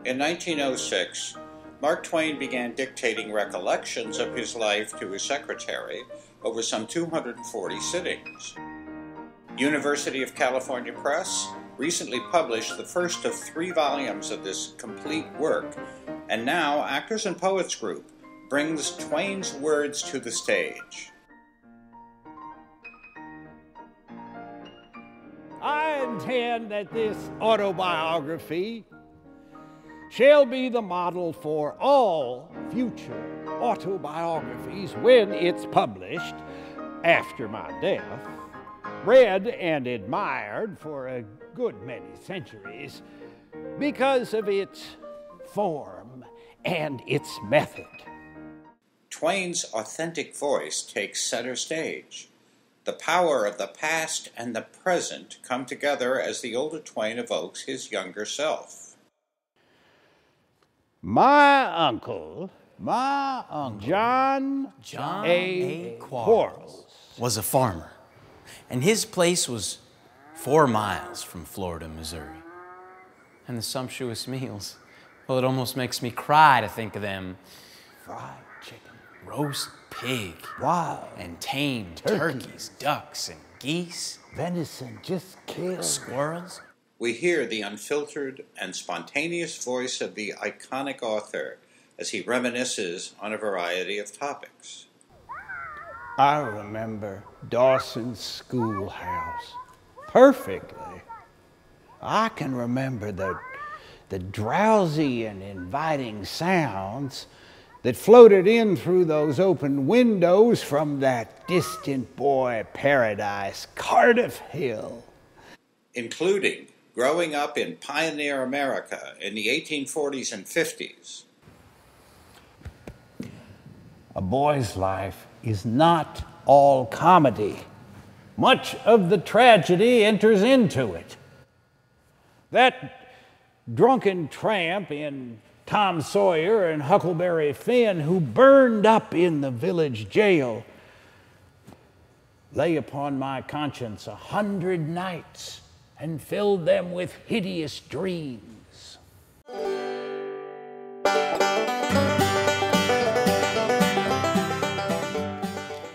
In 1906, Mark Twain began dictating recollections of his life to his secretary over some 240 sittings. University of California Press recently published the first of 3 volumes of this complete work, and now Actors and Poets Group brings Twain's words to the stage. I intend that this autobiography shall be the model for all future autobiographies when it's published after my death, read and admired for a good many centuries because of its form and its method. Twain's authentic voice takes center stage. The power of the past and the present come together as the older Twain evokes his younger self. My uncle, John A. Quarles, was a farmer, and his place was 4 miles from Florida, Missouri. And the sumptuous meals, well, it almost makes me cry to think of them. fried chicken, Roast pig, wild and tamed turkeys, ducks, and geese, venison just killed, squirrels. We hear the unfiltered and spontaneous voice of the iconic author as he reminisces on a variety of topics. I remember Dawson's schoolhouse perfectly. I can remember the drowsy and inviting sounds that floated in through those open windows from that distant boy paradise, Cardiff Hill. Including growing up in pioneer America in the 1840s and 50s. A boy's life is not all comedy. Much of the tragedy enters into it. That drunken tramp in Tom Sawyer and Huckleberry Finn, who burned up in the village jail, lay upon my conscience 100 nights and filled them with hideous dreams.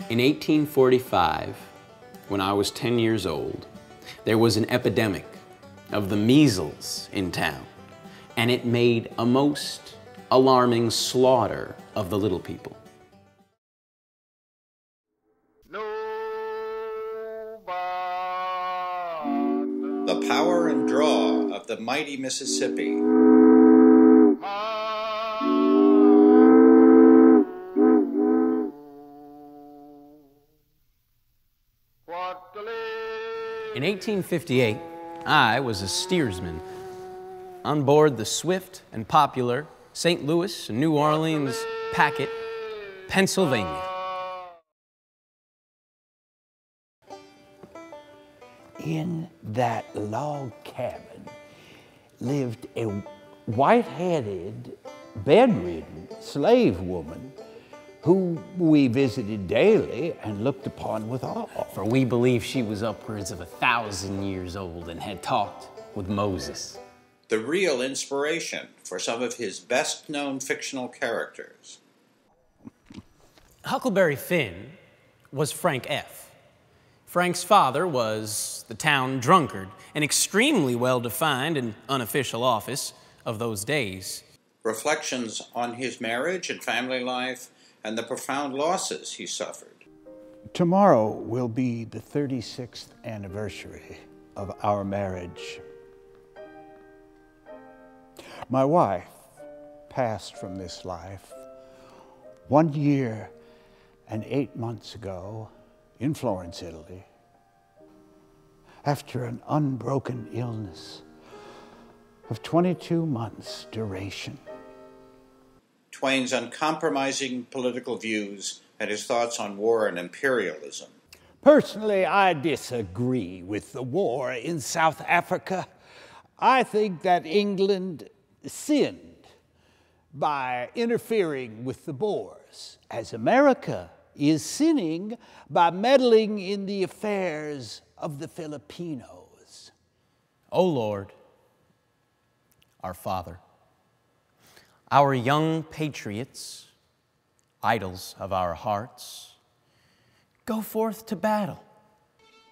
In 1845, when I was 10 years old, there was an epidemic of the measles in town, and it made a most alarming slaughter of the little people. The power and draw of the mighty Mississippi. In 1858, I was a steersman on board the swift and popular St. Louis and New Orleans packet, Pennsylvania. In that log cabin lived a white-headed, bedridden slave woman who we visited daily and looked upon with awe. For we believe she was upwards of 1,000 years old and had talked with Moses. The real inspiration for some of his best-known fictional characters. Huckleberry Finn was Frank F. Frank's father was the town drunkard, an extremely well-defined and unofficial office of those days. Reflections on his marriage and family life and the profound losses he suffered. Tomorrow will be the 36th anniversary of our marriage. My wife passed from this life 1 year and 8 months ago in Florence, Italy, after an unbroken illness of 22 months' duration. Twain's uncompromising political views and his thoughts on war and imperialism. Personally, I disagree with the war in South Africa. I think that England sinned by interfering with the Boers, as America is sinning by meddling in the affairs of the Filipinos. O Lord, our Father, Our young patriots, idols of our hearts, go forth to battle.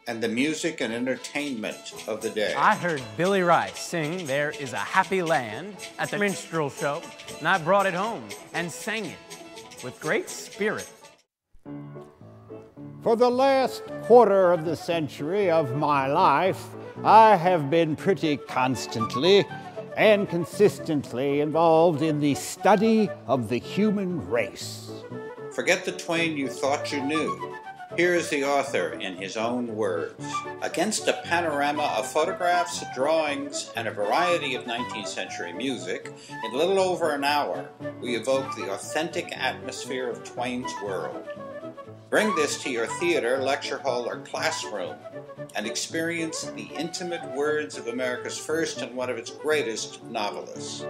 And the music and entertainment of the day. I heard Billy Rice sing "There Is a Happy Land" at the minstrel show, and I brought it home and sang it with great spirit. For the last quarter of the century of my life, I have been pretty constantly and consistently involved in the study of the human race. Forget the Twain you thought you knew. Here is the author in his own words. Against a panorama of photographs, drawings, and a variety of 19th century music, in little over an hour, we evoke the authentic atmosphere of Twain's world. Bring this to your theater, lecture hall, or classroom, and experience the intimate words of America's first and one of its greatest novelists.